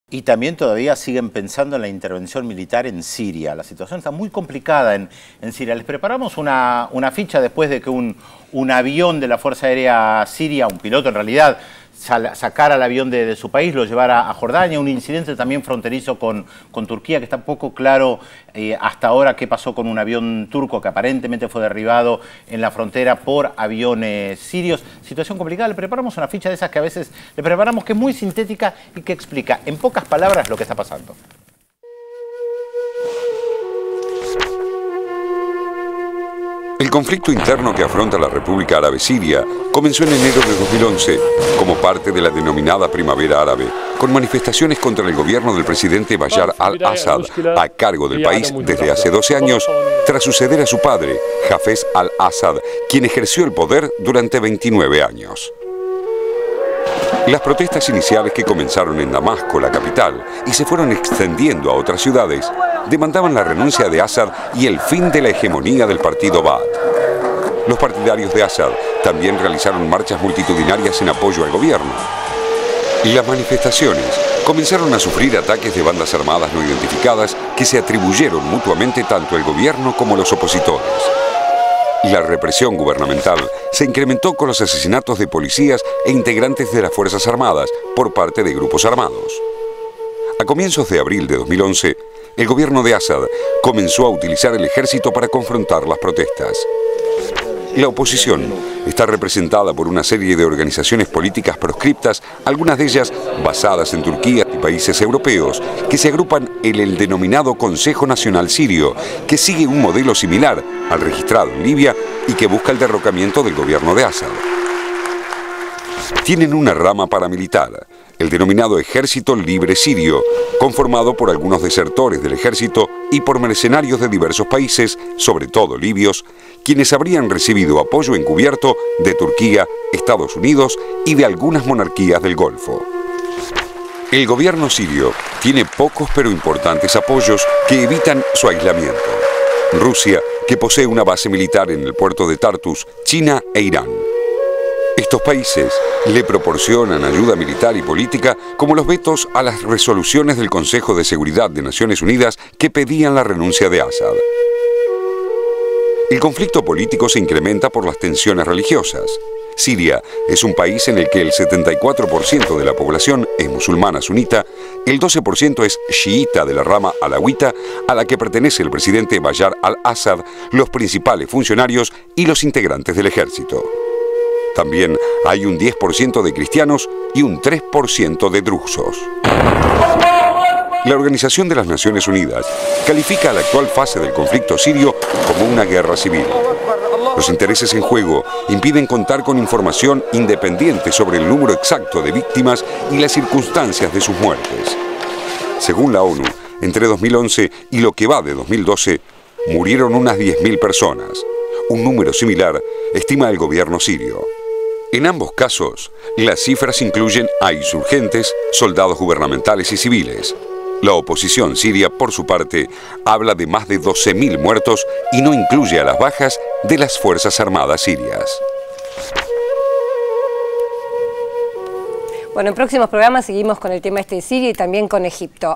Y también todavía siguen pensando en la intervención militar en Siria. La situación está muy complicada en Siria. Les preparamos una ficha después de que un avión de la Fuerza Aérea Siria, un piloto en realidad, sacara el avión de su país, lo llevara a Jordania. Un incidente también fronterizo con Turquía, que está poco claro hasta ahora qué pasó con un avión turco que aparentemente fue derribado en la frontera por aviones sirios. Situación complicada. Le preparamos una ficha de esas que a veces le preparamos, que es muy sintética y que explica en pocas palabras lo que está pasando. El conflicto interno que afronta la República Árabe Siria comenzó en enero de 2011 como parte de la denominada Primavera Árabe, con manifestaciones contra el gobierno del presidente Bashar al-Assad a cargo del país desde hace 12 años, tras suceder a su padre, Hafez al-Assad, quien ejerció el poder durante 29 años. Las protestas iniciales, que comenzaron en Damasco, la capital, y se fueron extendiendo a otras ciudades, demandaban la renuncia de Assad y el fin de la hegemonía del partido Baath. Los partidarios de Assad también realizaron marchas multitudinarias en apoyo al gobierno. Las manifestaciones comenzaron a sufrir ataques de bandas armadas no identificadas que se atribuyeron mutuamente tanto el gobierno como los opositores. La represión gubernamental se incrementó con los asesinatos de policías e integrantes de las Fuerzas Armadas por parte de grupos armados. A comienzos de abril de 2011, el gobierno de Assad comenzó a utilizar el ejército para confrontar las protestas. La oposición está representada por una serie de organizaciones políticas proscriptas, algunas de ellas basadas en Turquía y países europeos, que se agrupan en el denominado Consejo Nacional Sirio, que sigue un modelo similar al registrado en Libia y que busca el derrocamiento del gobierno de Assad. Tienen una rama paramilitar, el denominado Ejército Libre Sirio, conformado por algunos desertores del ejército y por mercenarios de diversos países, sobre todo libios, quienes habrían recibido apoyo encubierto de Turquía, Estados Unidos y de algunas monarquías del Golfo. El gobierno sirio tiene pocos pero importantes apoyos que evitan su aislamiento. Rusia, que posee una base militar en el puerto de Tartus, China e Irán. Estos países le proporcionan ayuda militar y política, como los vetos a las resoluciones del Consejo de Seguridad de Naciones Unidas que pedían la renuncia de Assad. El conflicto político se incrementa por las tensiones religiosas. Siria es un país en el que el 74% de la población es musulmana sunita, el 12% es chiita de la rama alawita, a la que pertenece el presidente Bashar al-Assad, los principales funcionarios y los integrantes del ejército. También hay un 10% de cristianos y un 3% de drusos. La Organización de las Naciones Unidas califica la actual fase del conflicto sirio como una guerra civil. Los intereses en juego impiden contar con información independiente sobre el número exacto de víctimas y las circunstancias de sus muertes. Según la ONU, entre 2011 y lo que va de 2012, murieron unas 10.000 personas. Un número similar estima el gobierno sirio. En ambos casos, las cifras incluyen a insurgentes, soldados gubernamentales y civiles. La oposición siria, por su parte, habla de más de 12.000 muertos y no incluye a las bajas de las Fuerzas Armadas sirias. Bueno, en próximos programas seguimos con el tema de Siria y también con Egipto.